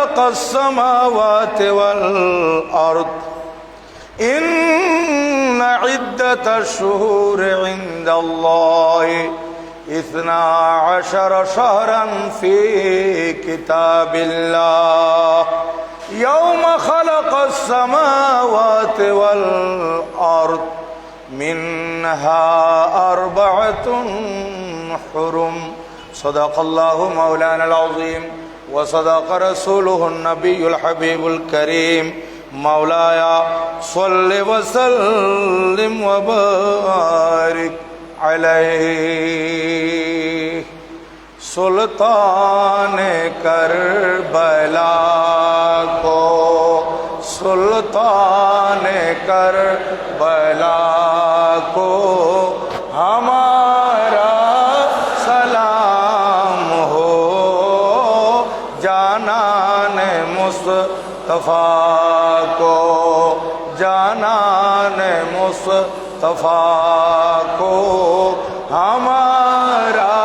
خلق السماوات والأرض إن عدة الشهور عند الله 12 شهرا في كتاب الله يوم خلق السماوات والأرض منها 4 حرم صدق الله مولانا العظيم وصدق رسوله النبي الحبيب الكريم مولاي صل وسلم وبارك عليه सुल्तान Karbala को सुल्तान Karbala को हमारा सलाम हो जानान मुस्तफ़ा को जानान मुस्तफ़ा को हमारा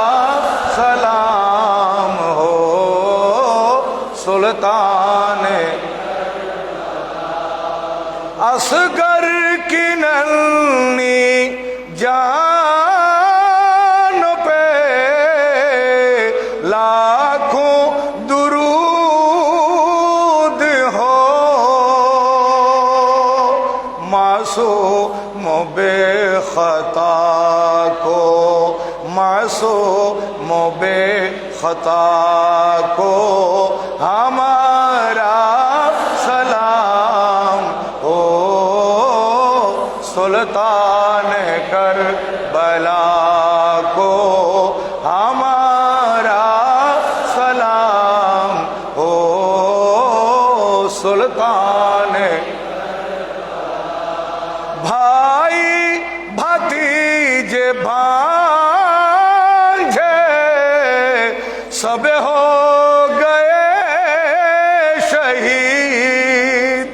सलाम हो सुल्तान असगर की नन्ही जान पे लाखों दुरूद हो मासूम बेखता को मासूम बेखता को हमारा सलाम हो सुल्तान करबला को हमारा सलाम हो सुल्तान भाई भतीजे भांजे सब हो गए शहीद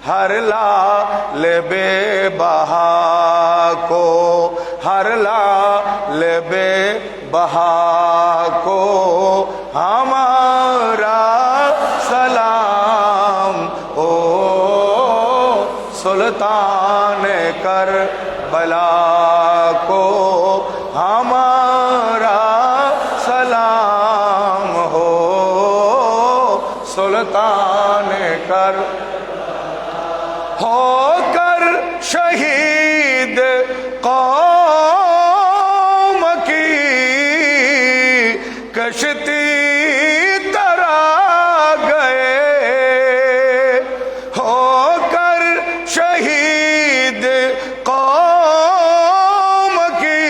हर लाल बेबहा को हर लाल बेबहा को हमारा सलाम ओ सुल्तान करबला को हमारा सलाम हो सुल्तान कर होकर शहीद कौम की कश्ती तरा गए होकर शहीद कौम की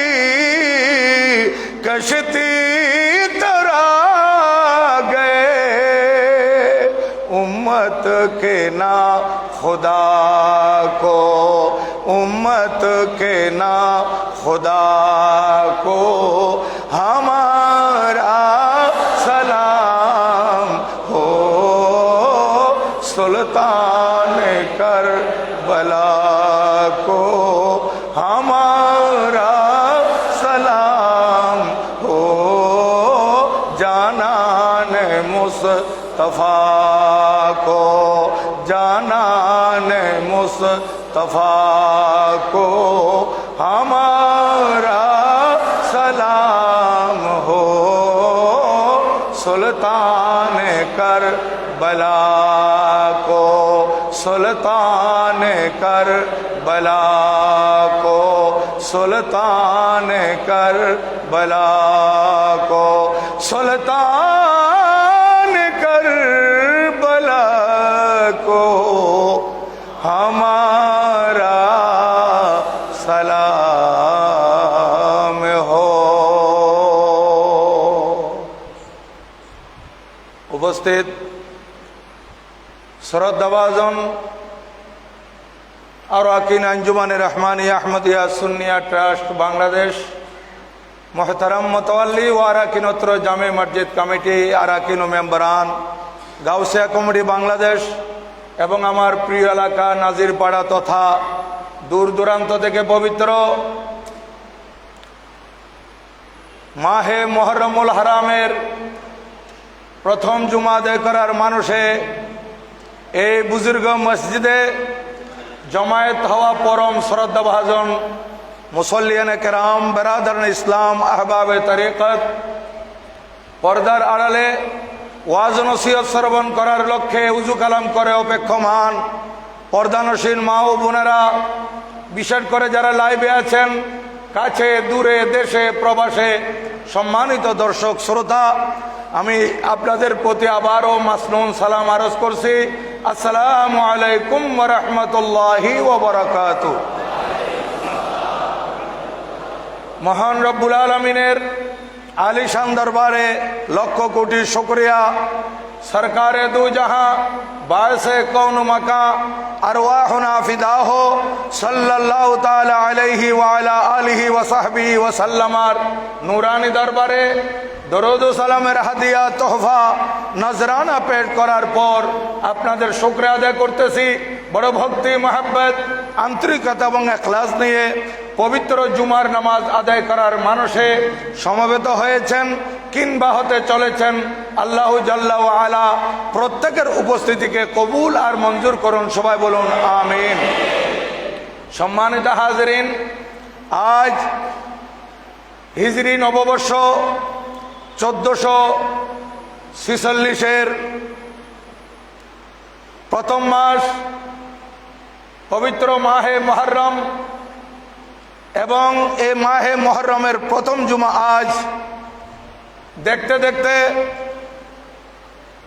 कश्ती तरा गए उम्मत के ना खुदा को उम्मत के ना खुदा को हमारा सलाम हो सुल्तान करबला को हमारा सलाम हो जानान मुस्तफ़ा को जानान मुस्तफ़ा को हमारा सलाम हो सुल्तान करबला को सुल्तान करबला को सुल्तान करबला को सुल्तान करबला को हमारा सलाम हो। उपस्थित শ্রদ্ধাভাজন আরাকিন আঞ্জুমানে রহমানিয়া আহমদিয়া সুন্নিয়া ট্রাস্ট বাংলাদেশ মোহতারাম মোতাওয়াল্লি ও আরাকিনত্র জামে মসজিদ কমিটি আরাকিন ও মেম্বারান গাউসিয়া কমিটি বাংলাদেশ এবং আমার প্রিয় এলাকা নাজিরপাড়া তথা দূর দূরান্ত থেকে পবিত্র মাহে মুহররমুল হারামের প্রথম জুমা আদায় করার মানুষে এই বুজুর্গ মসজিদে জমায়েত হওয়া পরম শ্রদ্ধাভাজন মুসল্লিয়ানে কেরাম, বেরাদারান ইসলাম, আহবাবে তরিকত, পর্দার আড়ালে ওয়াজ নসিহত শ্রবণ করার লক্ষ্যে উজু কালাম করে অপেক্ষমান পর্দানসীন মা ও বোনেরা, বিশেষ করে যারা লাইভে আছেন, কাছে দূরে দেশে প্রবাসে সম্মানিত দর্শক শ্রোতা, আমি আপনাদের প্রতি আবারও মাসনুন সালাম আরজ করছি। আসসালামু আলাইকুম ওয়া রাহমাতুল্লাহি ওয়া বারাকাতুহু। মহান রব্বুল আলামিনের আলিশান দরবারে লক্ষ কোটি শুকরিয়া। সরকারে দু জাহাঁ বায়সে কৌন মাকা আরওয়াহুনা ফিদাহু সাল্লাল্লাহু তাআলা আলাইহি ওয়া আলা আলিহি ওয়া সাহবিহি ওয়া সাল্লামার নূরানি দরবারে দরুদ ও সালামের হাদিয়া তোহফা নজরানা পেশ করার পর আপনাদের শুকরিয়া আদায় করতেছি। বড় ভক্তি, মহব্বত, আন্তরিকতা এবং ইখলাস নিয়ে পবিত্র জুমার নামাজ আদায় করার মানুষে সমবেত হয়েছেন কিংবা হতে চলেছেন। আল্লাহ জাল্লা ওয়া আলা প্রত্যেকের উপস্থিতিকে কবুল আর মঞ্জুর করুন, সবাই বলুন আমিন। সম্মানিত হাজরিন, আজ হিজরি নববর্ষ 1446-এর প্রথম মাস পবিত্র মাহে মুহররম এবং এই মাহে মুহররমের প্রথম জুমা আজ। দেখতে দেখতে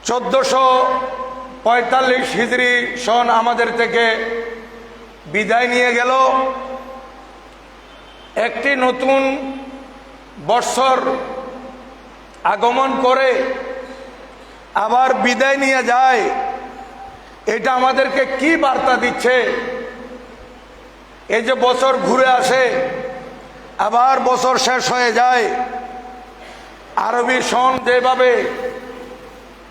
1445 হিজরি সন আমাদের থেকে বিদায় নিয়ে গেল। একটি নতুন বৎসর আগমন করে আবার বিদায় নিয়ে যায়। এটা আমাদেরকে কি বার্তা দিচ্ছে? এই যে বছর ঘুরে আসে, আবার বছর শেষ হয়ে যায়। আরবি সন যেভাবে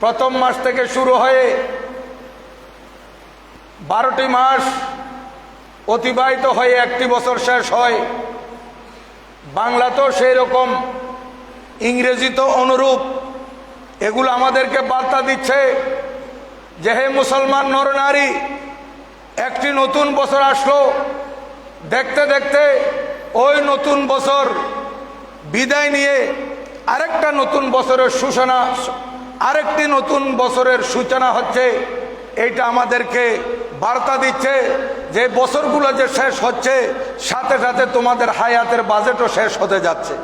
প্রথম মাস থেকে শুরু হয়ে 12টি মাস অতিবাহিত হয়ে একটি বছর শেষ হয়, বাংলাতেও সেই রকম, ইংরেজি তো অনুরূপ। এগুলো আমাদেরকে বার্তা দিচ্ছে যে হে মুসলমান নরনারী, একটি নতুন বছর আসলো। দেখতে দেখতে ওই নতুন বছর বিদায় নিয়ে আরেকটা নতুন বছরের সূচনা, আরেকটি নতুন বছরের সূচনা হচ্ছে। এইটা আমাদেরকে বার্তা দিচ্ছে যে বছরগুলো যে শেষ হচ্ছে, সাথে সাথে তোমাদের হায়াতের বাজেটও শেষ হতে যাচ্ছে।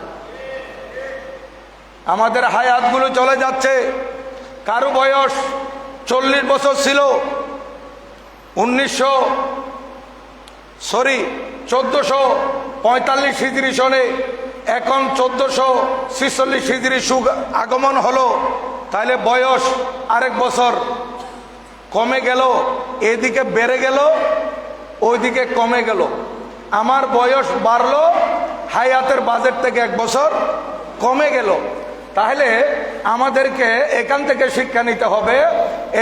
আমাদের হায়াতগুলো চলে যাচ্ছে। কারো বয়স 40 বছর ছিল 1445 হিজরি সনে, এখন 1446 হিজরি সুখ আগমন হলো। তাহলে বয়স আরেক বছর কমে গেল, এদিকে বেড়ে গেল, ওইদিকে কমে গেল। আমার বয়স বাড়লো, হায়াতের বাজেট থেকে 1 বছর কমে গেল। তাহলে আমাদেরকে এখান থেকে শিক্ষা নিতে হবে,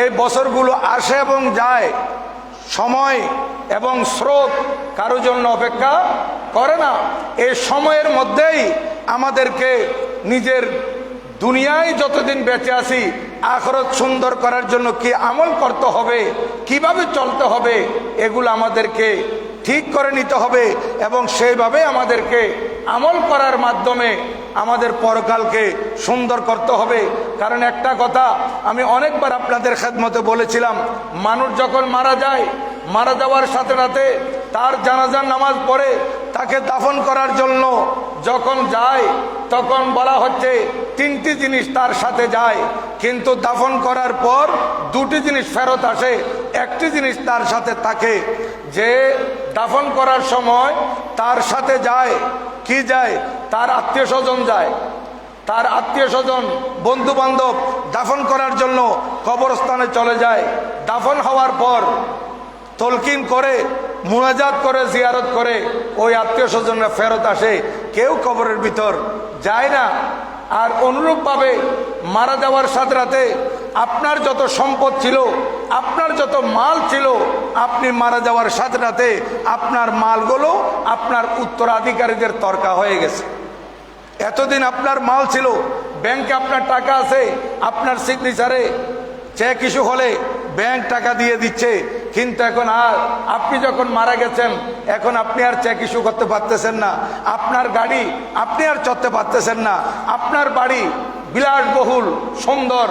এই বছরগুলো আসে এবং যায়, সময় এবং স্রোত কারোর জন্য অপেক্ষা করে না। এই সময়ের মধ্যেই আমাদেরকে নিজের দুনিয়ায় যতদিন বেঁচে আছি আখিরাত সুন্দর করার জন্য কি আমল করতে হবে, কিভাবে চলতে হবে, এগুলো আমাদেরকে ঠিক করে নিতে হবে এবং সেইভাবে আমাদেরকে আমল করার মাধ্যমে আমাদের পরকালকে সুন্দর করতে হবে। কারণ একটা কথা আমি অনেকবার আপনাদের খেদমতে বলেছিলাম, মানুষ যখন মারা যায়, মারা যাওয়ার সাথে সাথে তার জানাজার নামাজ পড়ে তাকে দাফন করার জন্য যখন যায়, তখন বলা হচ্ছে 3টি জিনিস তার সাথে যায়, কিন্তু দাফন করার পর 2টি জিনিস ফেরত আসে, একটি জিনিস তার সাথে থাকে। যে দাফন করার সময় তার সাথে যায়, কি যায়? তার আত্মীয় স্বজন যায়, তার আত্মীয় স্বজন বন্ধু বান্ধব দাফন করার জন্য কবরস্থানে চলে যায়। দাফন হওয়ার পর তলকিন করে, মুনাজাত করে, জিয়ারত করে ওই আত্মীয় স্বজনরা ফেরত আসে, কেউ কবরের ভিতর যায় না। আর অনুরূপভাবে মারা যাওয়ার সাথে সাথে আপনার যত সম্পদ ছিল, আপনার যত মাল ছিল, আপনি মারা যাওয়ার সাথে সাথে আপনার মালগুলো আপনার উত্তরাধিকারীদের তরকা হয়ে গেছে। এতদিন আপনার মাল ছিল, ব্যাংকে আপনার টাকা আছে, আপনার সিগনেচারে চেক ইস্যু হলে ব্যাংক টাকা দিয়ে দিচ্ছে, কিন্তু এখন আর আপনি যখন মারা গেছেন এখন আপনি আর চেক ইস্যু করতে পারতেছেন না, আপনার গাড়ি আপনি আর চড়তে পারতেছেন না, আপনার বাড়ি বিলাসবহুল সুন্দর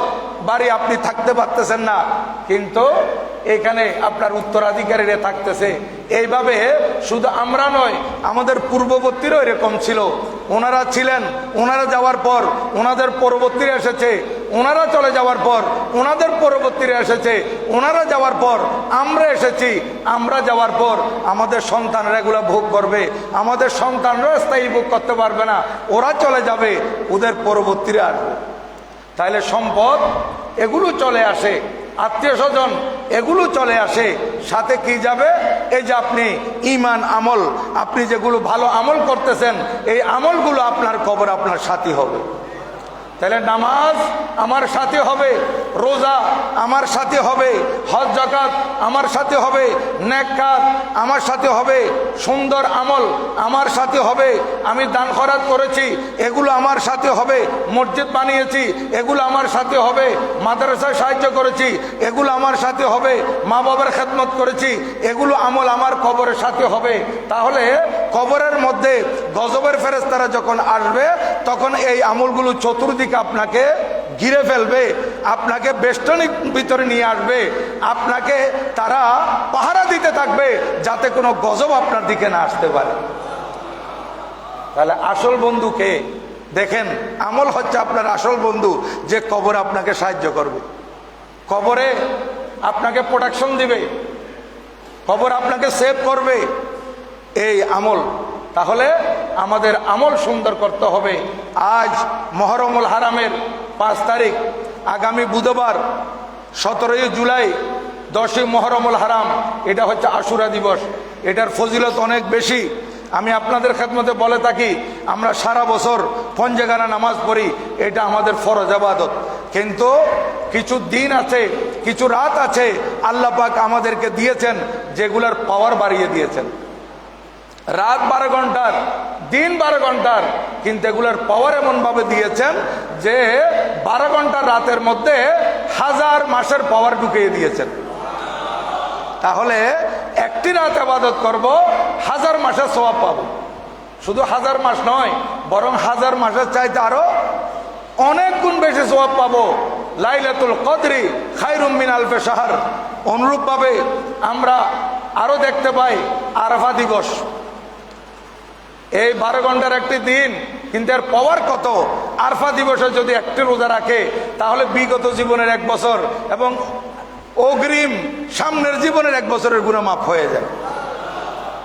বাড়ি আপনি থাকতে পারতেছেন না, কিন্তু এখানে আপনার উত্তরাধিকারীরা থাকতেছে। এইভাবে শুধু আমরা নয়, আমাদের পূর্ববর্তীরাও এরকম ছিল। ওনারা ছিলেন, ওনারা যাওয়ার পর ওনাদের পরবর্তীরা এসেছে, ওনারা চলে যাওয়ার পর ওনাদের পরবর্তীরা এসেছে, ওনারা যাওয়ার পর আমরা এসেছি, আমরা যাওয়ার পর আমাদের সন্তানরা এগুলো ভোগ করবে, আমাদের সন্তানরা স্থায়ী ভোগ করতে পারবে না, ওরা চলে যাবে, ওদের পরবর্তীরা আসবে। তাহলে সম্পদ এগুলো চলে আসে, আত্মীয় স্বজন এগুলো চলে আসে, সাথে কি যাবে? এই যে আপনি ঈমান আমল, আপনি যেগুলো ভালো আমল করতেছেন, এই আমলগুলো আপনার কবর আপনার সাথী হবে। তাহলে নামাজ আমার সাথে হবে, রোজা আমার সাথে হবে, হজ জাকাত আমার সাথে হবে, নেক কাজ আমার সাথে হবে, সুন্দর আমল আমার সাথে হবে, আমি দান খয়রাত করেছি এগুলো আমার সাথে হবে, মসজিদ বানিয়েছি এগুলো আমার সাথে হবে, মাদ্রাসায় সাহায্য করেছি এগুলো আমার সাথে হবে, মা বাবার খেদমত করেছি এগুলো আমল আমার কবরের সাথে হবে। তাহলে কবরের মধ্যে গজবের ফেরেশতারা যখন আসবে তখন এই আমলগুলো চতুর্দিকে আপনাকে ঘিরে ফেলবে, আপনাকে বেষ্টনীর ভিতরে নিয়ে আসবে, আপনাকে তারা পাহারা দিতে থাকবে যাতে কোনো গজব আপনার দিকে না আসতে পারে। তাহলে আসল বন্ধুকে দেখেন, আমল হচ্ছে আপনার আসল বন্ধু, যে কবরে আপনাকে সাহায্য করবে, কবরে আপনাকে প্রোটেকশন দিবে, কবর আপনাকে সেভ করবে, এই আমল। তাহলে আমাদের আমল সুন্দর করতে হবে। আজ মহরমুল হারামের 5 তারিখ, আগামী বুধবার 17ই জুলাই 10ই মহরমুল হারাম, এটা হচ্ছে আশুরা দিবস। এটার ফজিলত অনেক বেশি। আমি আপনাদের খেদমতে বলে থাকি, আমরা সারা বছর পঞ্জেগানা নামাজ পড়ি, এটা আমাদের ফরজ ইবাদত, কিন্তু কিছু দিন আছে, কিছু রাত আছে আল্লাহ পাক আমাদেরকে দিয়েছেন যেগুলার পাওয়ার বাড়িয়ে দিয়েছেন। রাত 12 ঘন্টার, দিন 12 ঘন্টার, কিন্তু এগুলোর পাওয়ার এমনভাবে দিয়েছেন যে 12 ঘন্টার রাতের মধ্যে 1000 মাসের পাওয়ার ঢুকিয়ে দিয়েছেন। তাহলে একটি রাত ইবাদত করব, 1000 মাসের সওয়াব পাবো। শুধু 1000 মাস নয়, বরং 1000 মাসের চাইতে আরো অনেক গুণ বেশি সওয়াব পাবো। লাইলাতুল কদরি খায়রুম মিন আলফি শাহর। অনুরূপভাবে আমরা আরো দেখতে পাই আরাফা দিবস, এই 12 ঘন্টার একটি দিন, কিন্তু এর পাওয়ার কত। আরাফা দিবসে যদি একটি রোজা রাখে তাহলে বিগত জীবনের 1 বছর এবং অগ্রিম সামনের জীবনের 1 বছরের গুনাহ মাফ হয়ে যায়।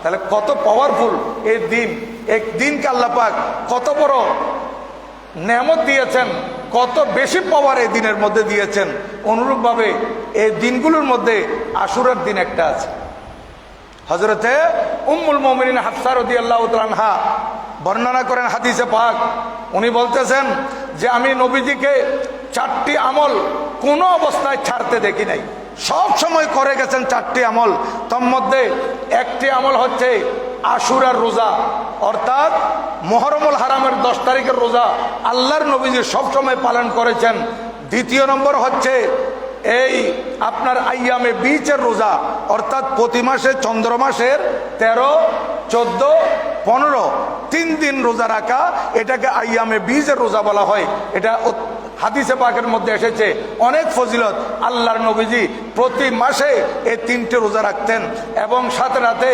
তাহলে কত পাওয়ারফুল এই দিন, এক দিনকে আল্লাহ পাক কত বড় নেয়ামত দিয়েছেন, কত বেশি পাওয়ার এই দিনের মধ্যে দিয়েছেন। অনুরূপভাবে এই দিনগুলোর মধ্যে আশুরার দিন একটা আছে। হযরতে উম্মুল মুমিনিন হাফসা রাদিয়াল্লাহু তাআলা আনহা বর্ণনা করেন হাদিসে পাক, উনি বলতেছেন যে আমি নবীজিকে 4টি আমল কোনো অবস্থায় ছাড়তে দেখি নাই, সব সময় করে গেছেন 4টি আমল। তার মধ্যে একটি আমল হচ্ছে আশুরার রোজা, অর্থাৎ মুহররমুল হারামের 10 তারিখের রোজা আল্লাহর নবীজি সবসময় পালন করেছেন। দ্বিতীয় নম্বর হচ্ছে এই আপনার আইয়ামে বীচের রোজা, অর্থাৎ প্রতি মাসে চন্দ্র মাসের 13, 14, 15 3 দিন রোজা রাখা, এটাকে আইয়ামে বীচের রোজা বলা হয়। এটা হাদিসে পাকের মধ্যে এসেছে অনেক ফজিলত। আল্লাহর নবীজি প্রতি মাসে এই 3টে রোজা রাখতেন এবং সাথে রাতে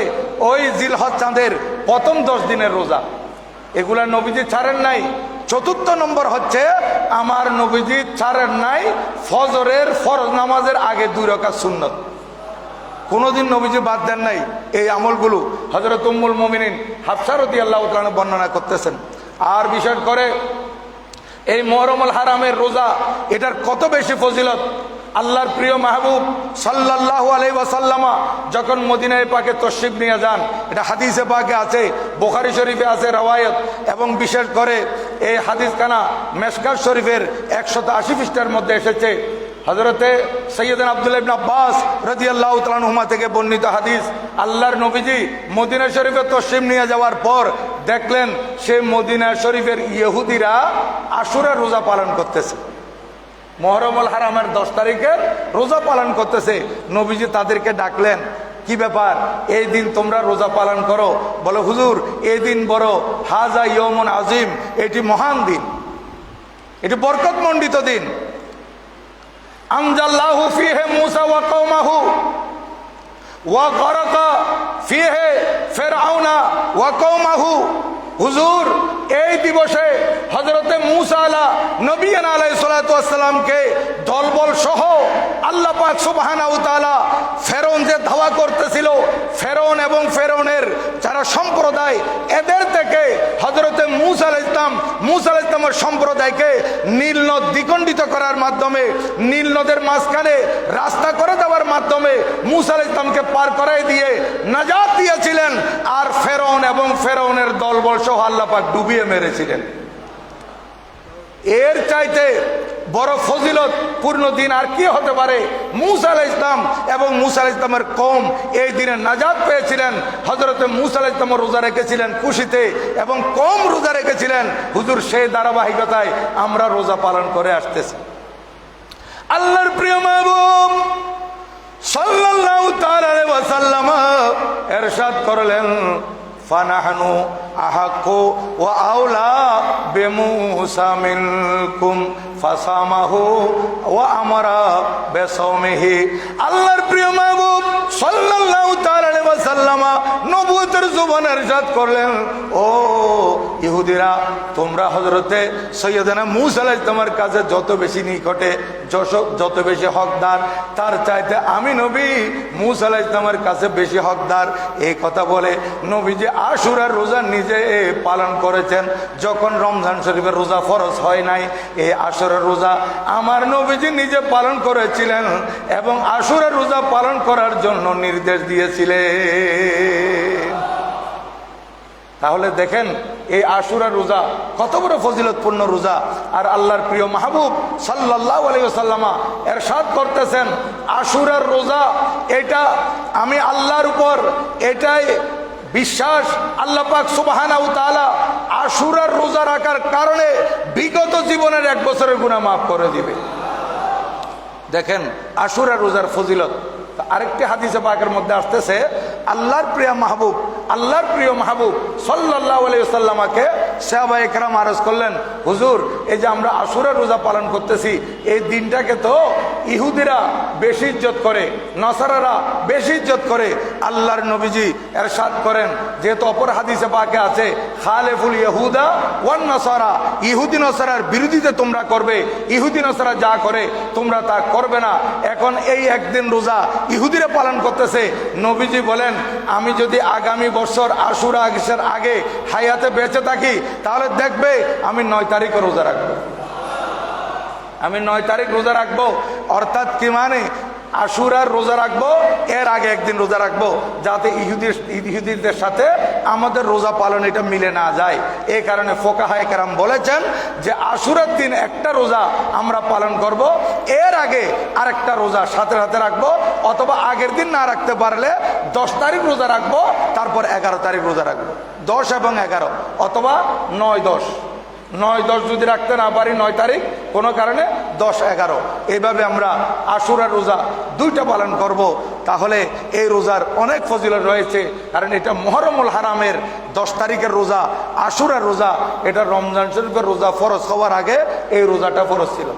ওই জিলহজ চাঁদের প্রথম 10 দিনের রোজা, এগুলা নবীজি ছাড়েন নাই। চতুর্থ নম্বর হচ্ছে আমার নবীজি ছাড়েন নাই ফজরের ফরজ নামাজের আগে 2 রাকাত সুন্নত, কোনোদিন নবীজি বাদ দেন নাই এই আমলগুলো। হযরত উম্মুল মুমিনিন হাফসা রাদিয়াল্লাহু তাআলা বর্ণনা করতেছেন। আর বিশেষ করে এই মুহররমুল হারামের রোজা, এটার কত বেশি ফজিলত। আল্লাহর প্রিয় মাহবুব সাল্লাল্লাহু আলাইহি ওয়াসাল্লাম যখন মদিনায় পাকে তশরিফ নিয়ে যান, এটা হাদিসে পাকে আছে, বুখারী শরীফে আছে রওয়ায়াত, এবং বিশেষ করে এই হাদিসখানা মেশকাত শরীফের 180 পৃষ্ঠার মধ্যে এসেছে। হযরতে সৈয়দনা আব্দুল্লাহ ইবনে আব্বাস রাদিয়াল্লাহু তাআলা আনহুমা থেকে বর্ণিত হাদিস, আল্লাহর নবীজি মদিনা শরীফে তশরিফ নিয়ে যাওয়ার পর দেখলেন সে মদিনা শরীফের ইহুদিরা আশুরা রোজা পালন করতেছে, মুহররমুল হারামের 10 তারিখের রোজা পালন করতেছে। নবীজি তাদেরকে ডাকলেন, কি ব্যাপার, এই দিন তোমরা রোজা পালন করো? বলে, হুজুর এই দিন বড়, হাজা ইয়মুন আজিম, এটি মহান দিন, এটি বরকতমণ্ডিত দিন। আনজাল্লাহু ফিহি মূসা ওয়া কওমাহু ওয়া গরাকা ফিহি ফিরআউনা ওয়া কওমাহু। হুজুর এই দিবসে হযরতে মূসা আলাইহিস সালাতু ওয়াস সালামকে দলবল সহ আল্লাহ পাক সুবহানাহু ওয়া তাআলা ফেরাউন যে ধাওয়া করতেছিল, ফেরাউন এবং ফেরাউনের যারা সম্প্রদায়, এদের থেকে হযরতে মূসা আলাইহিস সালামের সম্প্রদায়কে নীল নদ দ্বিখণ্ডিত করার মাধ্যমে, নীল নদের মাঝখানে রাস্তা করে দেওয়ার মাধ্যমে মূসা আলাইহিস সালামকে পার করাই দিয়ে নাজাত দিয়েছিলেন। আর ফেরাউন এবং ফেরাউনের দলবল সহ আল্লাহ পাক ডুবিয়ে মেরেছিলেন। এর চাইতে বড় ফজিলত পূর্ণ দিন আর কি হতে পারে? মূসা আলাইহিস সালাম এবং মূসা আলাইহিস সালামের কওম এই দিনে নাজাত পেয়েছিলেন। হযরতে মূসা আলাইহিস সালাম রোজা রেখেছিলেন খুশিতে এবং কওম রোজা রেখেছিলেন। হুজুর সেই ধারাবাহিকতায় আমরা রোজা পালন করে আসতেছি। আল্লাহর প্রিয় মাহবুব সাল্লাল্লাহু তাআলা আলাইহি ওয়াসাল্লাম ইরশাদ করলেন, ফানাহনু আহাক্কু ওয়া আওলা বিমূসা মিনকুম ফাসামাহু ওয়া আমারা বিসাওমিহি। আল্লাহর প্রিয় মাহবুব সাল্লাল্লাহু তাআলা আলাইহি ওয়াসাল্লাম নবুয়তের জবানে ইরশাদ করলেন, ও ইহুদিরা, তোমরা হযরতে সৈয়দনা মূসা আলাইহিস সালামের কাছে যত বেশি নিকটে, যত বেশি হকদার, তার চাইতে আমি নবী মূসা আলাইহিস সালামের কাছে বেশি হকদার। এই কথা বলে নবীজি আশুরার রোজা নিজে পালন করেছেন। যখন রমজান শরীফের রোজা ফরজ হয় নাই, এই আশুরার রোজা আমার নবীজি নিজে পালন করেছিলেন এবং আশুরার রোজা পালন করার জন্য নির্দেশ দিয়েছিলেন। তাহলে দেখেন এই আশুরার রোজা কত বড় ফজিলতপূর্ণ রোজা। আর আল্লাহর প্রিয় মাহবুব সাল্লাল্লাহু আলাইহি ওয়াসাল্লাম ইরশাদ করতেছেন, আশুরার রোজা এটা আমি আল্লাহর উপর এটাই বিশ্বাস, আল্লাহ পাক সুবহানাহু ওয়া তাআলা আশুরার রোজা রাখার কারণে বিগত জীবনের 1 বছরের গুনাহ মাফ করে দিবে। দেখেন আশুরার রোজার ফজিলত। আরেকটি হাদিসে পাকের মধ্যে আসতেছে, আল্লাহর প্রিয় মাহবুব সাল্লাল্লাহু আলাইহি ওয়াসাল্লামকে সাহাবায়ে কেরাম আরজ করলেন, হুজুর এই যে আমরা আশুরার রোজা পালন করতেছি, এই দিনটাকে তো ইহুদিরা বেশি ইজ্জত করে, নসারারা বেশি ইজ্জত করে। আল্লাহর নবীজি ইরশাদ করেন, যেহেতু অপর হাদিসে পাকে আছে, খালিফুল ইহুদা ওয়ান নাসারা, ইহুদি নসারার বিরোধিতা তোমরা করবে, ইহুদি নসারা যা করে তোমরা তা করবে না। এখন এই একদিন রোজা ইহুদিরা পালন করতেছে। নবীজি বলেন, আমি যদি আগামী বছর আশুরা আগের আগে হায়াতে বেঁচে থাকি, তাহলে দেখবে আমি 9 তারিখে রোজা রাখবো, আমি 9 তারিখ রোজা রাখবো। অর্থাৎ কি মানে, আশুরার রোজা রাখবো, এর আগে একদিন রোজা রাখবো, যাতে ইহুদিদের সাথে আমাদের রোজা পালন এটা মিলে না যায়। এই কারণে ফুকাহায়ে কেরাম বলেছেন যে আশুরার দিন একটা রোজা আমরা পালন করব, এর আগে আরেকটা রোজা সাথে সাথে রাখবো, অথবা আগের দিন না রাখতে পারলে 10 তারিখ রোজা রাখবো, তারপর 11 তারিখ রোজা রাখবো। 10 এবং 11 অথবা 9-10, 9-10 যদি রাখতে না পারি 9 তারিখ, কোনো কারণে 10-11, এইভাবে আমরা আশুরার রোজা 2টা পালন করব। তাহলে এই রোজার অনেক ফজিলত রয়েছে, কারণ এটা মুহররমুল হারামের 10 তারিখের রোজা, আশুরার রোজা। এটা রমজান শরীফের রোজা ফরজ হওয়ার আগে এই রোজাটা ফরজ ছিল।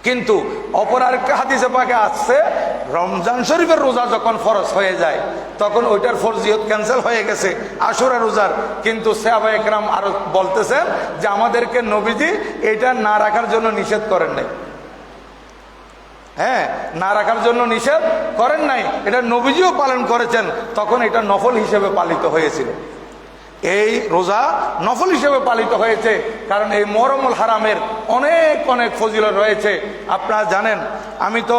কিন্তু অপর আরেকটা হাদিসে পাকে আসছে, রমজান শরীফের রোজা যখন ফরজ হয়ে যায় তখন ওইটার ফরজিয়ত ক্যান্সেল হয়ে গেছে আশুরা রোজার। কিন্তু সাহাবায়ে কেরাম আরো বলতেছেন যে আমাদেরকে নবীজি এটা না রাখার জন্য নিষেধ করেন নাই, হ্যাঁ, না রাখার জন্য নিষেধ করেন নাই, এটা নবীজিও পালন করেছেন, তখন এটা নফল হিসেবে পালিত হয়েছিল। এই রোজা নফল হিসেবে পালিত হয়েছে, কারণ এই মুহররমুল হারামের অনেক অনেক ফজিলত রয়েছে। আপনারা জানেন, আমি তো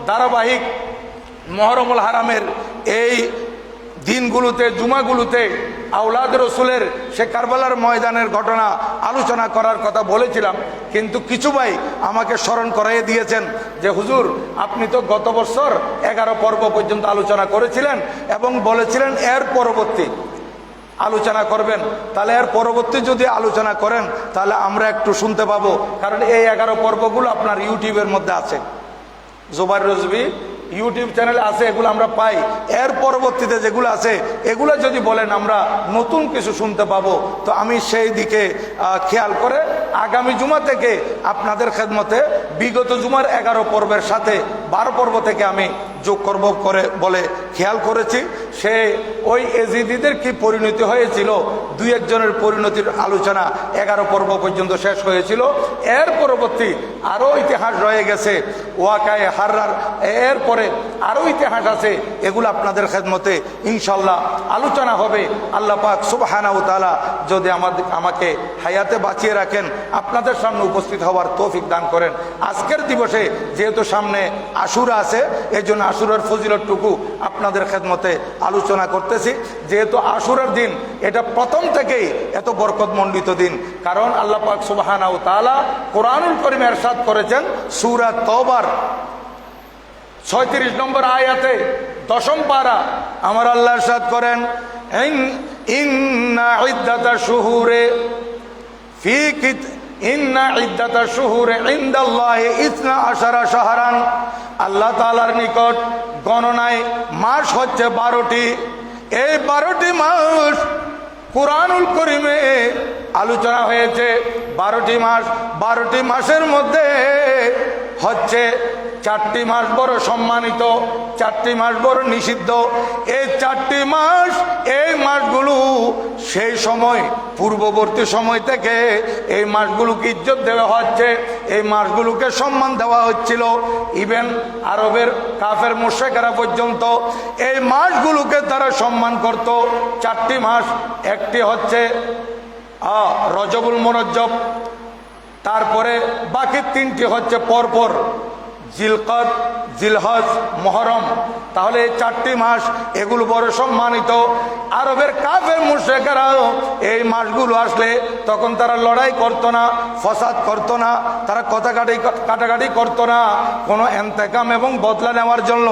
ধারাবাহিক মুহররমুল হারামের এই দিনগুলোতে, জুমাগুলোতে আওলাদ রসুলের সে কারবালার ময়দানের ঘটনা আলোচনা করার কথা বলেছিলাম, কিন্তু কিছু ভাই আমাকে স্মরণ করাইয়ে দিয়েছেন যে হুজুর আপনি তো গত বছর 11 পর্ব পর্যন্ত আলোচনা করেছিলেন এবং বলেছিলেন এর পরবর্তী আলোচনা করবেন, তাহলে এর পরবর্তী যদি আলোচনা করেন তাহলে আমরা একটু শুনতে পাবো। কারণ এই 11 পর্বগুলো আপনার ইউটিউবের মধ্যে আছে, জুবাইর রজভী ইউটিউব চ্যানেলে আছে, এগুলো আমরা পাই। এর পরবর্তীতে যেগুলো আছে এগুলো যদি বলেন আমরা নতুন কিছু শুনতে পাবো, তো আমি সেই দিকে খেয়াল করে আগামী জুমা থেকে আপনাদের খেদমতে বিগত জুমার 11 পর্বের সাথে 12 পর্ব থেকে আমি যোগ করব করে বলে খেয়াল করেছি। সে ওই এজিদিদের কি পরিণতি হয়েছিল, 2-1 জনের পরিণতির আলোচনা 11 পর্ব পর্যন্ত শেষ হয়েছিল। এর পরবর্তী আরও ইতিহাস রয়ে গেছে, ওয়াকায়ে হাররার, এরপরে আরও ইতিহাস আছে, এগুলো আপনাদের খেদমতে ইনশাল্লাহ আলোচনা হবে। আল্লাহ পাক সুবহানাহু ওয়া তাআলা যদি আমাকে হায়াতে বাঁচিয়ে রাখেন, আপনাদের সামনে উপস্থিত হওয়ার তৌফিক দান করেন। আজকের দিবসে যেহেতু সামনে আশুরা আছে, এই জন্য আশুরার ফজিলতটুকু আপনাদের খেদমতে আলোচনা করতেছি। যেহেতু আশুরার দিন, এটা প্রথম থেকেই এত বরকতমণ্ডিত দিন, কারণ আল্লাহ পাক সুবহানাহু ওয়া তাআলা কোরআনুল কারীমে ইরশাদ করেছেন সূরা তওবার 36 নম্বর আয়াতে 10ম পারা, আমার আল্লাহ ইরশাদ করেন ইন্না ইদ্দাতাশ শুহুরে ইনদাল্লাহি 12 শাহরান, আল্লাহ তাআলার নিকট গণনায় মাস হচ্ছে 12টি। এই 12টি মাস কুরআনুল কারীমে আলোচনা হয়েছে। 12টি মাস, 12টি মাসের মধ্যে হচ্ছে 4টি মাস বড় সম্মানিত, 4টি মাস বড় নিষিদ্ধ। এই 4টি মাস, এই মাসগুলো সেই সময় পূর্ববর্তী সময় থেকে এই মাসগুলোকে ইজ্জত দেওয়া হচ্ছে, এই মাসগুলোকে সম্মান দেওয়া হচ্ছিল। ইভেন আরবের কাফের মুশরিকরা পর্যন্ত এই মাসগুলোকে তারা সম্মান করত। 4টি মাস, একটি হচ্ছে রজবুল মুরজ্জব, তারপরে বাকি 3টি হচ্ছে পরপর জিলকদ, জিলহজ, মুহররম। তাহলে এই 4টি মাস, এগুলো বড় সম্মানিত। আরবের কাফের মুশরিকরা এই মাসগুলো আসলে তখন তারা লড়াই করতো না, ফসাদ করতো না, তারা কাটাকাটি করতো না, কোনো ইন্তেকাম এবং বদলা নেওয়ার জন্য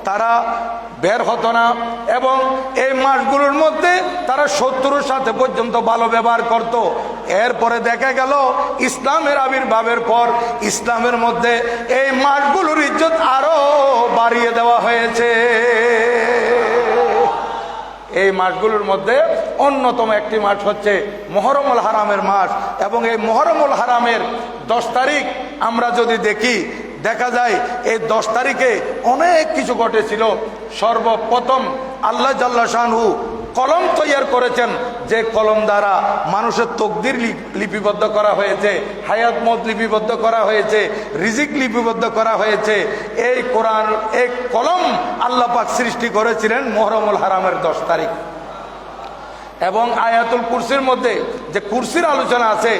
তারা বের হতো না। এবং এই মাসগুলোর মধ্যে তারা শত্রুর সাথে পর্যন্ত ভালো ব্যবহার করত। এরপরে দেখা গেল ইসলামের আবির্ভাবের পর ইসলামের মধ্যে এই মাসগুলোর ইজ্জত আরো বাড়িয়ে দেওয়া হয়েছে। এই মাসগুলোর মধ্যে অন্যতম একটি মাস হচ্ছে মুহররমুল হারামের মাস। এবং এই মুহররমুল হারামের 10 তারিখ আমরা যদি দেখি, দেখা যায় এই 10 তারিখে অনেক কিছু ঘটেছিল। সর্বপ্রথম আল্লাহ জাল্লা শানহু কলম তৈরি করেছেন, যে কলম দ্বারা মানুষের তকদির লিপিবদ্ধ করা হয়েছে, হায়াত মত লিপিবদ্ধ করা হয়েছে, রিজিক লিপিবদ্ধ করা হয়েছে। এই কোরআন, এই কলম আল্লাহ পাক সৃষ্টি করেছিলেন মুহররমুল হারামের 10 তারিখ। এবং আয়াতুল কুরসির মধ্যে যে কুরসির আলোচনা আছে,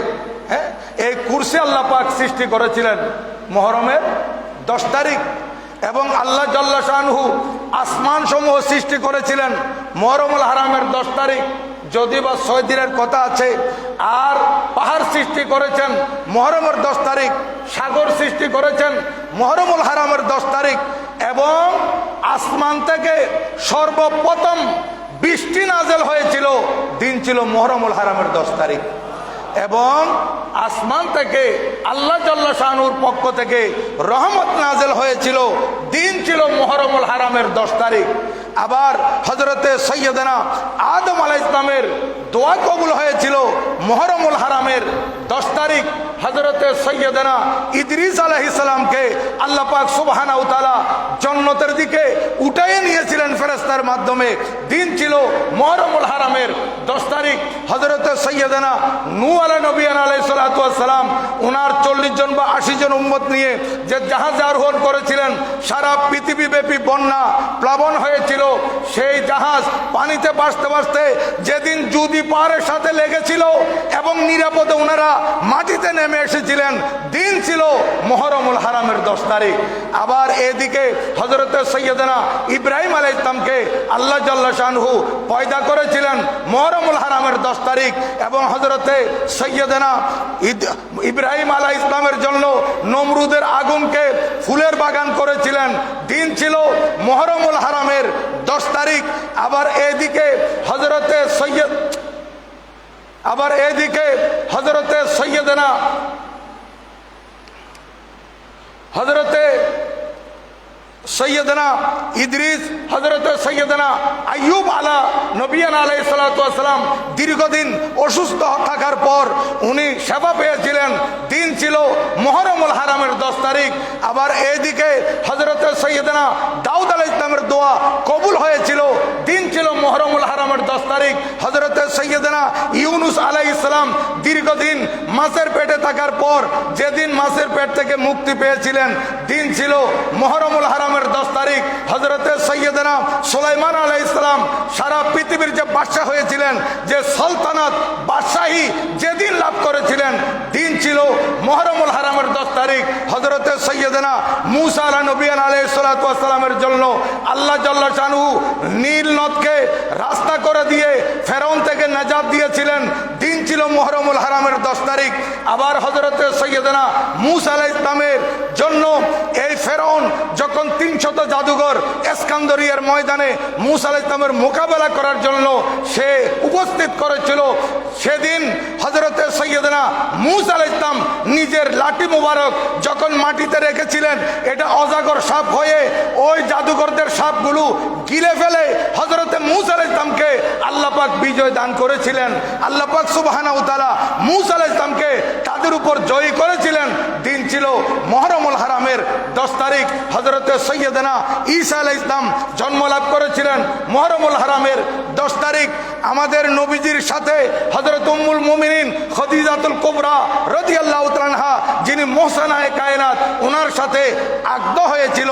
হ্যাঁ, এই কুরসি আল্লাহ পাক সৃষ্টি করেছিলেন মুহররমের 10 তারিখ। এবং আল্লাহ জাল্লা শানহু আসমান সমূহ সৃষ্টি করেছিলেন মুহররমুল হারামের 10 তারিখ। যদি বা 6 দিনের কথা আছে। আর পাহাড় সৃষ্টি করেছেন মুহররমের 10 তারিখ, সাগর সৃষ্টি করেছেন মুহররমুল হারামের 10 তারিখ। এবং আসমান থেকে সর্বপ্রথম বৃষ্টি নাজেল হয়েছিল, দিন ছিল মুহররমুল হারামের 10 তারিখ। এবং আসমান থেকে আল্লাহ জাল্লা শানুর পক্ষ থেকে রহমত নাজেল হয়েছিল, দিন ছিল মুহররমুল হারামের 10 তারিখ। আবার হযরতে সৈয়দনা আদম আলাইহিস সালামের দোয়া কবুল হয়েছিল মুহররমুল হারামের 10 তারিখ। হযরতে সৈয়দনা ইদ্রিস আলাইহিস সালামকে আল্লাহ পাক সুবহানাহু ওয়া তাআলা জান্নাতের দিকে উঠায়ে নিয়েছিলেন ফেরেশতার মাধ্যমে, দিন ছিল মুহররমুল হারামের 10 তারিখ। হযরতে সৈয়দনা নূহ আলাইহিস সালাতু ওয়াস সালাম ওনার 40 জন বা 80 জন উম্মত নিয়ে যে জাহাজে আরোহণ করেছিলেন, সারা পৃথিবীব্যাপী বন্যা প্লাবন হয়েছিল। সেই জাহাজ পানিতে ভাসতে ভাসতে যেদিন জুদি পাহাড়ের সাথে লেগেছিল এবং নিরাপদে ওনারা মাটিতে নেমে এসেছিলেন, দিন ছিল মুহররমুল হারামের 10 তারিখ। আবার এদিকে হযরতে সৈয়দনা ইব্রাহিম আলাইহিস সালামকে আল্লাহ জাল্লা শানহু পয়দা করেছিলেন মুহররমুল হারামের 10 তারিখ, এবং হযরতে সৈয়দনা ইব্রাহিম আলাইহিস ইসলামের জন্য নমরুদের আগুনকে ফুলের বাগান করেছিলেন। দিন ছিল মুহররমুল হারামের 10 তারিখ। আবার এদিকে হযরতে সৈয়দনা সৈয়দনা ইদ্রিস, হযরত সৈয়দনা আইয়ুব আলা নবিয়ান আলাইহিস সালাতু ওয়াস সালাম দীর্ঘদিন অসুস্থ থাকার পর উনি সেবা পেয়েছিলেন। দিন ছিল মুহররমুল হারামের 10 তারিখ। আবার এইদিকে হযরত সৈয়দনা দাউদ আলাইহিস সালামের দোয়া কবুল হয়েছিল। দিন ছিল মুহররমুল হারামের 10 তারিখ। হযরত সৈয়দনা ইউনুস আলাইহিস সালাম দীর্ঘদিন মাছের পেটে থাকার পর যেদিন মাছের পেট থেকে মুক্তি পেয়েছিলেন, দিন ছিল মুহররমুল হারামের 10 তারিখ। হযরত সৈয়দনা সুলাইমান আলাইহিস সালাম সারা পৃথিবীর যে বাদশা হয়েছিলেন, যে সালতানাত বাদশাহী যেদিন লাভ করেছিলেন, দিন ছিল মুহররমুল হারামের 10 তারিখ। হযরত সৈয়দনা মূসা আলাইহিস সালাতু ওয়াস সালামের জন্য আল্লাহ জাল্লা শানহু নীল নদকে রাস্তা করে দিয়ে ফেরাউন থেকে নাজাত দিয়েছিলেন। দিন ছিল মুহররমুল হারামের 10 তারিখ। আবার হযরত সৈয়দনা মূসা আলাইহিস সালামের জন্য এই ফেরাউন যখন 300 জাদুঘর ইস্কান্দরিয়ার ময়দানে মূসা আলাইহিস সালামের মোকাবেলা করার জন্য সে উপস্থিত করেছিল, সেদিন হযরত সৈয়দনা মূসা আলাইহিস সালাম নিজের লাঠি মুবারক যখন মাটিতে রেখেছিলেন, এটা অজাগর সাপ হয়ে ওই জাদুঘরদের সাপগুলো গিলে ফেলে হযরত মূসা আলাইহিস সালামকে আল্লাহ পাক বিজয় দান করেছিলেন। আল্লাহ পাক সুবহানাহু ওয়া তাআলা মূসা আলাইহিস সালামকে তাদের উপর জয়ী করেছিলেন। দিন ছিল মুহররমুল হারামের 10 তারিখ। হযরত সৈয়দনা ঈসা আলাইহিস সালাম জন্ম লাভ করেছিলেন মুহররমুল হারামের 10 তারিখ। আমাদের নবীজির সাথে হযরত উম্মুল মুমিনিন খদিজাতুল কুবরা রাদিয়াল্লাহু তাআলা আনহা, যিনি মুহসানায়ে কায়নাত, ওনার সাথে আকদ হয়েছিল।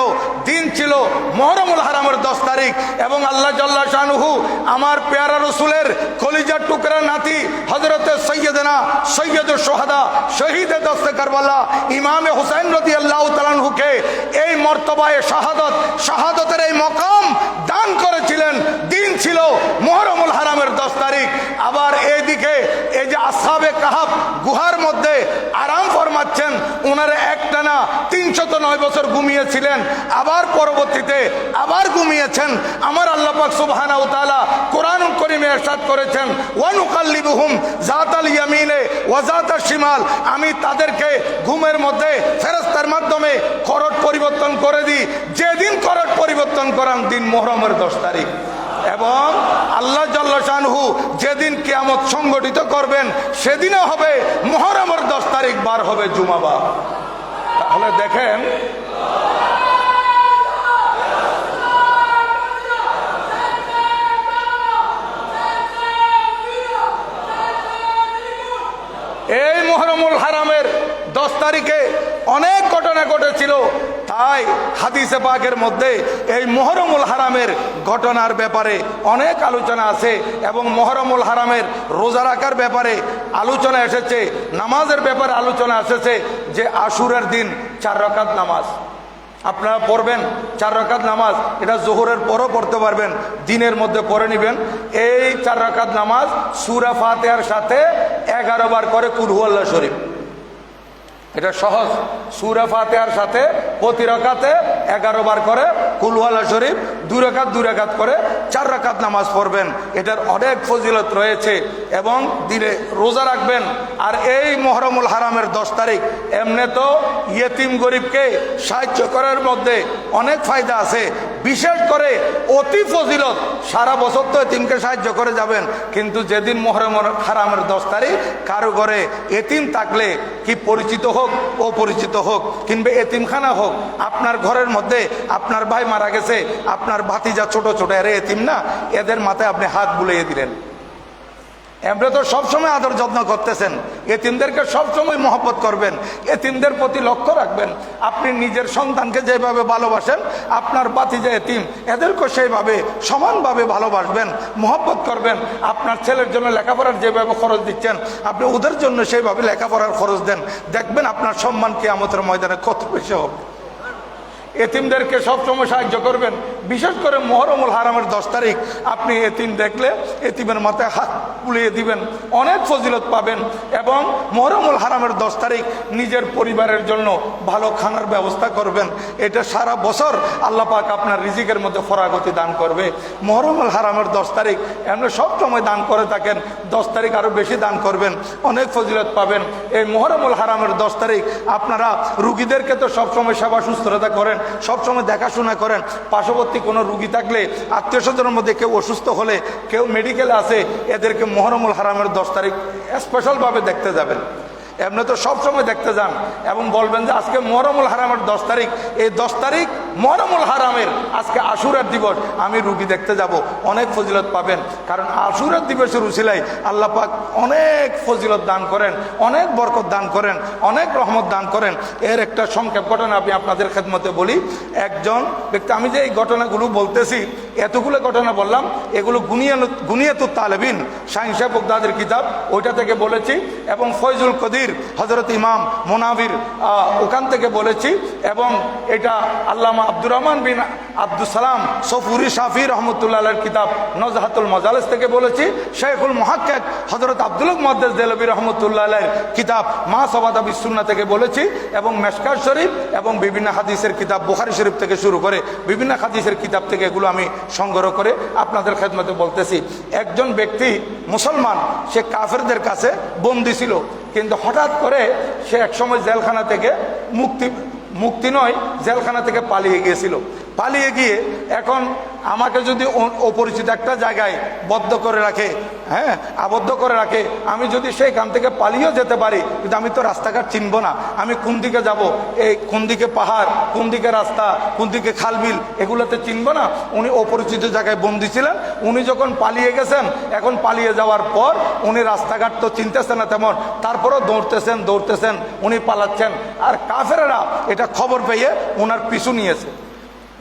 দিন ছিল মুহররমুল হারামের 10 তারিখ। এবং আল্লাহ জাল্লা শানহু আমার পেয়ারা রাসূলের কলিজার টুকরা নাতি হযরত সৈয়দনা সৈয়দুশ শুহাদা শহীদে দস্তে কারবালা ইমামে হুসাইন রাদিয়াল্লাহু তাআলা আনহুকে এই মর্তবায়ে শাহাদতের এই মকাম দান করেছিলেন। দিন ছিল মুহররমুল হারামের 10 তারিখ। আবার এইদিকে এই যে আসহাবে কাহাফ গুহার মধ্যে আরাম ফরমাচ্ছেন, ওনারা একটানা 309 বছর ঘুমিয়েছিলেন, আবার পরবর্তীতে আবার ঘুমিয়েছেন। আমার আল্লাহ পাক সুবহানাহু ওয়া তাআলা কোরআনুল কারীমে ইরশাদ করেছেন, ওয়া নুকাল্লিবুহুম যাতাল ইয়ামিনে ওয়া যাতাশ শিমাল, আমি তাদেরকে ঘুমের মধ্যে ফেরেশতার মাধ্যমে করট পরিবর্তন করে দিই। যেদিন করট পরিবর্তন করান, দিন মুহররমের 10 তারিখ। এবং আল্লাহ জাল্লা শানহু যেদিন কিয়ামত সংগঠিত করবেন, সেদিনও হবে মুহররমের 10 তারিখ, বার হবে জুমাবার। তাহলে দেখেন এই মুহররমুল হারামের 10 তারিখে অনেক ঘটনা ঘটেছিল। তাই হাদিসে পাকের মধ্যে এই মুহররমুল হারামের ঘটনার ব্যাপারে অনেক আলোচনা আছে, এবং মুহররমুল হারামের রোজা রাখার ব্যাপারে আলোচনা এসেছে, নামাজের ব্যাপারে আলোচনা এসেছে, যে আশুরার দিন 4 রাকাত নামাজ আপনারা পড়বেন। 4 রাকাত নামাজ, এটা জোহরের পরও পড়তে পারবেন, দিনের মধ্যে পড়ে নেবেন। এই 4 রাকাত নামাজ সূরা ফাতিহার সাথে 11 বার করে কুল হুয়াল্লাহ শরীফ, এটা সহজ। সূরা ফাতিহার সাথে প্রতি রাকাতে 11 বার করে কুল হুয়াল্লাহ শরীফ, 2 রাকাত করে 4 রাকাত নামাজ পড়বেন। এটার অনেক ফজিলত রয়েছে। এবং দিনে রোজা রাখবেন। আর এই মুহররমুল হারামের 10 তারিখ এমনি তো ইয়েতিম গরিবকে সাহায্য করার মধ্যে অনেক ফায়দা আছে, বিশেষ করে অতি ফজিলত। সারা বছর তো এতিমকে সাহায্য করে যাবেন, কিন্তু যেদিন মুহররমুল হারামের 10 তারিখ কারো ঘরে এতিম থাকলে, কি পরিচিত হোক অপরিচিত হোক, কিংবা এতিমখানা হোক, আপনার ঘরের মধ্যে আপনার ভাই মারা গেছে, আপনার ভাতিজা ছোট ছোট এরা এতিম না, এদের মাথায় আপনি হাত বুলিয়ে দিলেন। এমনি তো সবসময় আদর যত্ন করতেছেন, এতিমদেরকে সবসময় মহব্বত করবেন, এতিমদের প্রতি লক্ষ্য রাখবেন। আপনি নিজের সন্তানকে যেভাবে ভালোবাসেন, আপনার ভাতিজা এতিম, এদেরকে সেইভাবে সমানভাবে ভালোবাসবেন, মহব্বত করবেন। আপনার ছেলের জন্য লেখাপড়ার যেভাবে খরচ দিচ্ছেন, আপনি ওদের জন্য সেইভাবে লেখাপড়ার খরচ দেন। দেখবেন আপনার সম্মান কিয়ামতের ময়দানে কত বেশি হবে। এতিমদেরকে সবসময় সাহায্য করবেন। বিশেষ করে মুহররমুল হারামের 10 তারিখ আপনি এতিম দেখলে এতিমের মাথায় হাত বুলিয়ে দিবেন, অনেক ফজিলত পাবেন। এবং মুহররমুল হারামের 10 তারিখ নিজের পরিবারের জন্য ভালো খানার ব্যবস্থা করবেন। এটা সারা বছর আল্লাহ পাক আপনার রিজিকের মধ্যে ফরাগতি দান করবে। মুহররমুল হারামের 10 তারিখ এমনি সবসময় দান করে থাকেন, 10 তারিখ আরও বেশি দান করবেন, অনেক ফজিলত পাবেন। এই মুহররমুল হারামের 10 তারিখ আপনারা রুগীদেরকে তো সবসময় সেবা সুস্থতা করেন, সবসময় দেখাশোনা করেন। পার্শ্ববর্তী কোনো রুগী থাকলে, আত্মীয় স্বজনের মধ্যে কেউ অসুস্থ হলে, কেউ মেডিকেলে আছে, এদেরকে মুহররমুল হারামের 10 তারিখ স্পেশালভাবে দেখতে যাবেন। এমনি তো সবসময় দেখতে যান এবং বলবেন যে আজকে মুহররমুল হারামের 10 তারিখ, এই 10 তারিখ মুহররমুল হারামের আজকে আশুরার দিবস, আমি রুগী দেখতে যাব, অনেক ফজিলত পাবেন। কারণ আশুরার দিবসের উসিলায় আল্লাহ পাক অনেক ফজিলত দান করেন, অনেক বরকত দান করেন, অনেক রহমত দান করেন। এর একটা সংক্ষেপ ঘটনা আমি আপনাদের খেদমতে বলি। একজন ব্যক্তি, আমি যে এই ঘটনাগুলো বলতেছি, এতগুলো ঘটনা বললাম, এগুলো গুনিয়াতুত তালেবিন শাহিন সাহেব বগদাদের কিতাব, ওইটা থেকে বলেছি। এবং ফয়জুল কদির হজরত ইমাম মোনাবির ওখান থেকে বলেছি। এবং এটা আল্লামা আব্দুর রহমান বিন আব্দুল সালাম সফুরি শাফি রহমতুল্লাহ কিতাব নজহাতুল মজালিস থেকে বলেছি। শেখুল মুহাক্কিক হজরত আব্দুল মুহাদ্দিস দেলবি রহমতুল্লাহ কিতাব মা সবাদা বিসুন্নাহ থেকে বলেছি। এবং মেশকাত শরীফ এবং বিভিন্ন হাদিসের কিতাব বুখারী শরীফ থেকে শুরু করে বিভিন্ন হাদিসের কিতাব থেকে এগুলো আমি সংগ্রহ করে আপনাদের খেদমতে বলতেছি। একজন ব্যক্তি মুসলমান, সে কাফেরদের কাছে বন্দী ছিল, কিন্তু হঠাৎ করে সে একসময় জেলখানা থেকে মুক্তি নয়, জেলখানা থেকে পালিয়ে গিয়েছিল। পালিয়ে গিয়ে এখন আমাকে যদি অপরিচিত একটা জায়গায় বদ্ধ করে রাখে, হ্যাঁ আবদ্ধ করে রাখে, আমি যদি সেইখান থেকে পালিয়েও যেতে পারি, কিন্তু আমি তো রাস্তাঘাট চিনব না, আমি কোন দিকে যাব, এই কোন দিকে পাহাড়, কোন দিকে রাস্তা, কোন দিকে খালবিল, এগুলোতে চিনব না। উনি অপরিচিত জায়গায় বন্দী ছিলেন। উনি যখন পালিয়ে গেছেন, এখন পালিয়ে যাওয়ার পর উনি রাস্তাঘাট তো চিনতেছেন না তেমন, তারপরও দৌড়তেছেন, উনি পালাচ্ছেন। আর কাফেরেরা এটা খবর পেয়ে ওনার পিছু নিয়েছে।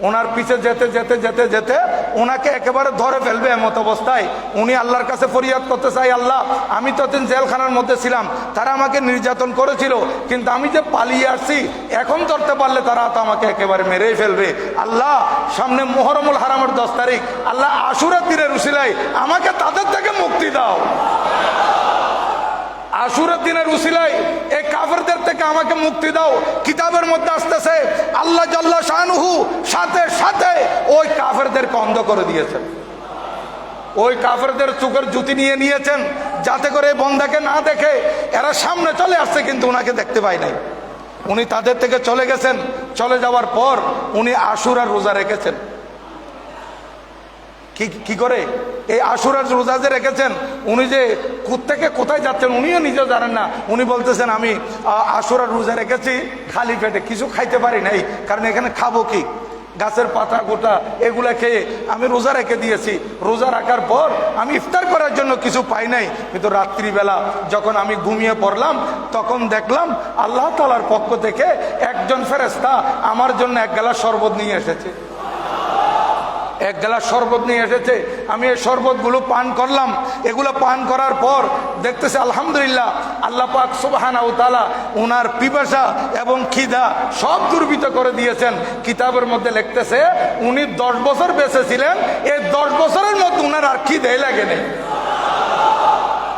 ওনার পিছে যেতে যেতে যেতে যেতে ওনাকে একেবারে ধরে ফেলবে এমত অবস্থায় উনি আল্লাহর কাছে ফরিয়াদ করতে চাই, আল্লাহ আমি তো জেলখানার মধ্যে ছিলাম, তারা আমাকে নির্যাতন করেছিল, কিন্তু আমি যে পালিয়ে আসছি, এখন ধরতে পারলে তারা তো আমাকে একেবারে মেরেই ফেলবে। আল্লাহ সামনে মুহররমুল হারামের 10 তারিখ, আল্লাহ আশুরার দিনের উসিলায় আমাকে তাদের থেকে মুক্তি দাও। আশুরার দিনের উসিলায় এই কাফেরদের থেকে আমাকে মুক্তি দাও। কিতাবের মধ্যে আসতেছে আল্লাহ জাল্লা শানুহু সাথে সাথে ওই কাফেরদেরকে অন্ধ করে দিয়েছেন। ওই কাফেরদের চোখের জুতি নিয়ে নিয়েছেন, যাতে করে বন্দাকে না দেখে। এরা সামনে চলে আসছে কিন্তু ওনাকে দেখতে পায় নাই। উনি তাদের থেকে চলে গেছেন। চলে যাওয়ার পর উনি আশুরার রোজা রেখেছেন। কি করে এই আশুরার রোজা যে রেখেছেন, উনি যে থেকে কোথায় যাচ্ছেন উনিও নিজেও জানেন না। উনি বলতেছেন আমি আশুরার রোজা রেখেছি খালি পেটে, কিছু খাইতে পারি নাই, কারণ এখানে খাবো কি, গাছের পাতা গোটা এগুলা খেয়ে আমি রোজা রেখে দিয়েছি। রোজা রাখার পর আমি ইফতার করার জন্য কিছু পাই নাই, কিন্তু রাত্রিবেলা যখন আমি ঘুমিয়ে পড়লাম, তখন দেখলাম আল্লাহ তাআলার পক্ষ থেকে একজন ফেরেশতা আমার জন্য এক গ্লাস শরবত নিয়ে এসেছে। এক গ্লাস শরবত নিয়ে এসেছে। আমি এই শরবতগুলো পান করলাম। এগুলো পান করার পর দেখতেছি আলহামদুলিল্লাহ আল্লাহ পাক সুবহানাহু ওয়া তাআলা ওনার পিপাসা এবং খিদা সব দূরীভূত করে দিয়েছেন। কিতাবের মধ্যে লিখতেছে উনি 10 বছর বেঁচে ছিলেন, এই 10 বছরের মধ্যে উনার আর খিদে লাগে নেই।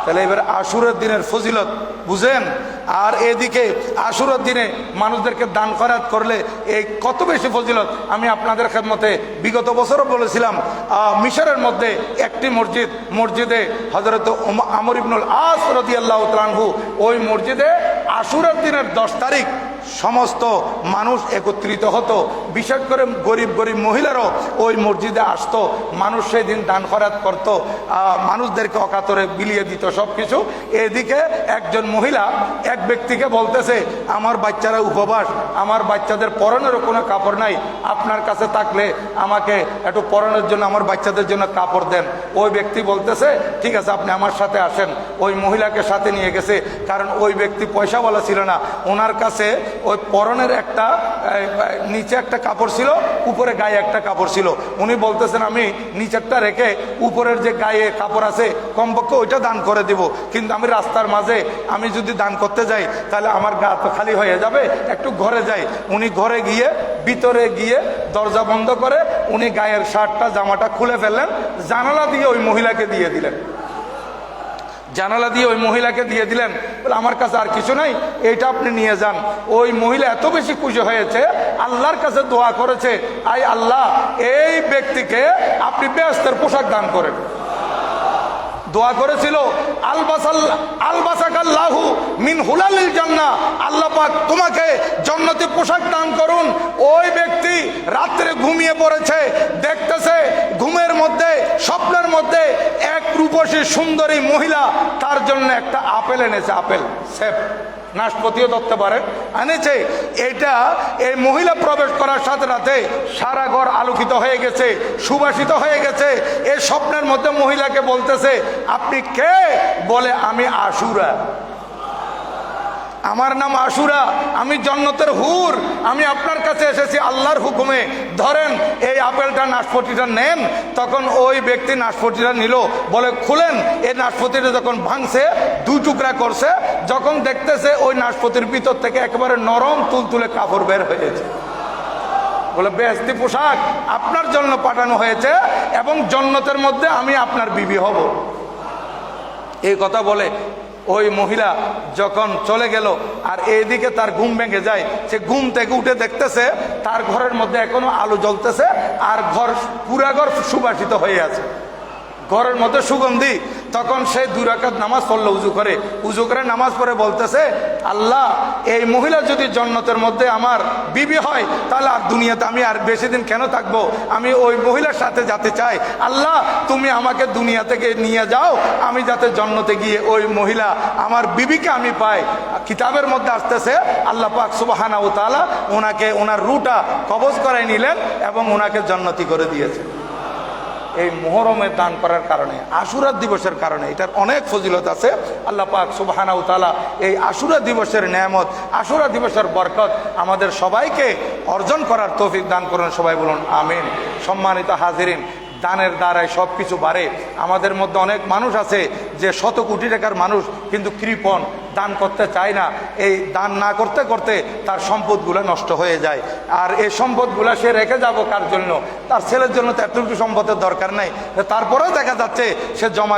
তাহলে এবার আশুরার দিনের ফজিলত বুঝেন। আর এদিকে আশুরার দিনে মানুষদেরকে দান খয়রাত করলে এই কত বেশি ফজিলত। আমি আপনাদের খেদমতে বিগত বছরও বলেছিলাম, মিশরের মধ্যে একটি মসজিদে হযরত আমর ইবনুল আস রাদিয়াল্লাহু তাআলা আনহু, ওই মসজিদে আশুরার দিনের 10 তারিখ সমস্ত মানুষ একত্রিত হতো। বিশেষ করে গরিব মহিলারাও ওই মসজিদে আসতো। মানুষ সেই দিন দান খয়রাত করত, মানুষদেরকে অকাতরে বিলিয়ে দিত সব কিছু। এদিকে একজন মহিলা এক ব্যক্তিকে বলতেছে, আমার বাচ্চারা উপবাস, আমার বাচ্চাদের পরনেরও কোনো কাপড় নাই, আপনার কাছে থাকলে আমাকে একটু পরনের জন্য আমার বাচ্চাদের জন্য কাপড় দেন। ওই ব্যক্তি বলতেছে ঠিক আছে আপনি আমার সাথে আসেন। ওই মহিলাকে সাথে নিয়ে গেছে, কারণ ওই ব্যক্তি পয়সাওয়ালা ছিল না। ওনার কাছে ওই পরনের একটা নিচে একটা কাপড় ছিল, উপরে গায়ে একটা কাপড় ছিল। উনি বলতেছেন আমি নিচেরটা রেখে উপরের যে গায়ে কাপড় আছে কমপক্ষে ওইটা দান করে দিব, কিন্তু আমি রাস্তার মাঝে আমি যদি দান করতে যাই তাহলে আমার গা তো খালি হয়ে যাবে, একটু ঘরে যাই। উনি ঘরে গিয়ে ভিতরে গিয়ে দরজা বন্ধ করে উনি গায়ের শার্টটা জামাটা খুলে ফেললেন, জানালা দিয়ে ওই মহিলাকে দিয়ে দিলেন। জানালা দিয়ে ওই মহিলাকে দিয়ে দিলেন, বলে আমার কাছে আর কিছু নাই, এইটা আপনি নিয়ে যান। ওই মহিলা এত বেশি খুশি হয়েছে, আল্লাহর কাছে দোয়া করেছে, আই আল্লাহ এই ব্যক্তিকে আপনি বেহেশতের পোশাক দান করেন। দোয়া করেছিল আলবাসাকাল্লাহু মিন হুলালিল জান্নাহ, আল্লাহ পাক তোমাকে জান্নাতি পোশাক দান করুন। ওই ব্যক্তি রাত্রে ঘুমিয়ে পড়েছে, দেখতেছে ঘুমের মধ্যে স্বপ্নের মধ্যে এক রূপসী সুন্দরী মহিলা তার জন্য একটা আপেল এনেছে, আপেল সেব নাশপাতিও ধরতে পারে, এনেছে। এটা এই মহিলা প্রবেশ করার সাথে সাথে সারা ঘর আলোকিত হয়ে গেছে, সুবাসিত হয়ে গেছে। এই স্বপ্নের মধ্যে মহিলাকে বলতেছে আপনি কে? বলে আমি আশুরা, আমার নাম আশুরা, আমি জান্নাতের হুর, আমি আপনার কাছে এসেছি আল্লাহর হুকুমে, ধরেন এই আপেলটা নাশপাতিটা নেন। তখন ওই ব্যক্তি নাশপাতিটা নিল, বলে খুলেন। এই নাশপাতিটা যখন ভাঙছে, দুই টুকরা করছে, যখন দেখতেছে ওই নাশপাতির ভিতর থেকে একেবারে নরম তুলতুলে কাপড় বের হয়েছে। বলে বেহেশতি পোশাক আপনার জন্য পাঠানো হয়েছে এবং জান্নাতের মধ্যে আমি আপনার বিবি হব। এই কথা বলে ওই মহিলা যখন চলে গেল, আর এইদিকে তার ঘুম ভেঙে যায়। সে ঘুম থেকে উঠে দেখতেছে তার ঘরের মধ্যে এখনো আলো জ্বলতেছে, আর পুরা ঘর সুবাসিত হয়ে আছে, ঘরের মধ্যে সুগন্ধি। তখন সে 2 রাকাত নামাজ পড়লো, উজু করে নামাজ পড়ে বলতেছে আল্লাহ এই মহিলা যদি জান্নাতের মধ্যে আমার বিবি হয় তাহলে আর দুনিয়াতে আমি আর বেশি দিন কেন থাকবো, আমি ওই মহিলার সাথে যেতে চাই। আল্লাহ তুমি আমাকে দুনিয়া থেকে নিয়ে যাও, আমি যাতে জান্নাতে গিয়ে ওই মহিলা আমার বিবিকে আমি পাই। কিতাবের মধ্যে আসতেছে আল্লাহ পাক সুবহানাহু ওয়া তাআলা ওনাকে ওনার রূহটা কবজ করাই নিলেন এবং ওনাকে জান্নাতি করে দিয়েছেন। এই মুহরমের দান করার কারণে, আশুরা দিবসের কারণে, এটার অনেক ফজিলত আছে। আল্লাহ পাক সুবহানাহু ওয়া তাআলা এই আশুরা দিবসের নেয়ামত, আশুরা দিবসের বরকত আমাদের সবাইকে অর্জন করার তৌফিক দান করুন। সবাই বলুন আমিন। সম্মানিত হাজিরিন, দানের দ্বারাই সব কিছু বাড়ে। আমাদের মধ্যে অনেক মানুষ আছে যে শত কোটি টাকার মানুষ, কিন্তু কৃপণ, দান করতে চায় না। এই দান না করতে করতে তার সম্পদগুলো নষ্ট হয়ে যায়। আর এই সম্পদগুলো সে রেখে যাব কার জন্য? তার ছেলের জন্য তো এতটুকু সম্পদের দরকার নাই। তারপরেও দেখা যাচ্ছে সে জমা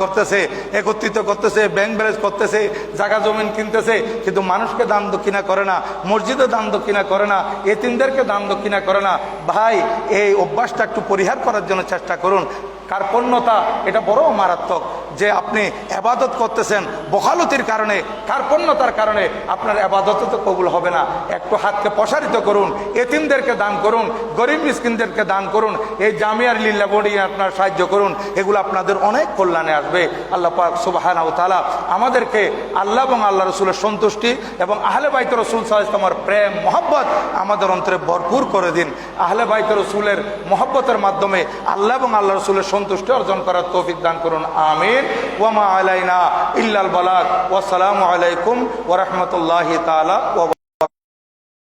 করতেছে, একত্রিত করতেছে, ব্যাংক ব্যালেন্স করতেছে, জায়গা জমিন কিনতেছে, কিন্তু মানুষকে দান দক্ষিণা করে না, মসজিদে দান দক্ষিণা করে না, এতিমদেরকে দান দক্ষিণা করে না। ভাই এই অভ্যাসটা একটু পরিহার করার জন্য চেষ্টা করুন। কার্পণ্যতা এটা বড় মারাত্মক, যে আপনি আবাদত করতেছেন বখালতির কারণে, কার্পণ্যতার কারণে আপনার আবাদত তো কবুল হবে না। একটু হাতকে প্রসারিত করুন, এতিমদেরকে দান করুন, গরিব মিসকিনদেরকে দান করুন, এই জামিয়ার লিল্লাহ বডি আপনার সাহায্য করুন, এগুলো আপনাদের অনেক কল্যাণে আসবে। আল্লাহ পাক সুবহানাহু ওয়া তাআলা আমাদেরকে আল্লাহ এবং আল্লাহ রসুলের সন্তুষ্টি এবং আহলে বাইত রসুল সাল্লাল্লাহু আলাইহি ওয়াসাল্লামের প্রেম মহব্বত আমাদের অন্তরে ভরপুর করে দিন। আহলে বাইত রসুলের মহব্বতের মাধ্যমে আল্লাহ এবং আল্লাহ রসুলের সন্তুষ্টি অর্জন করার তৌফিক দান করুন। আমিন। ওয়া মা আলাইনা ইল্লাল বালাগ। ওয়া আসসালামু আলাইকুম ওয়া রাহমাতুল্লাহি তাআলা ওয়া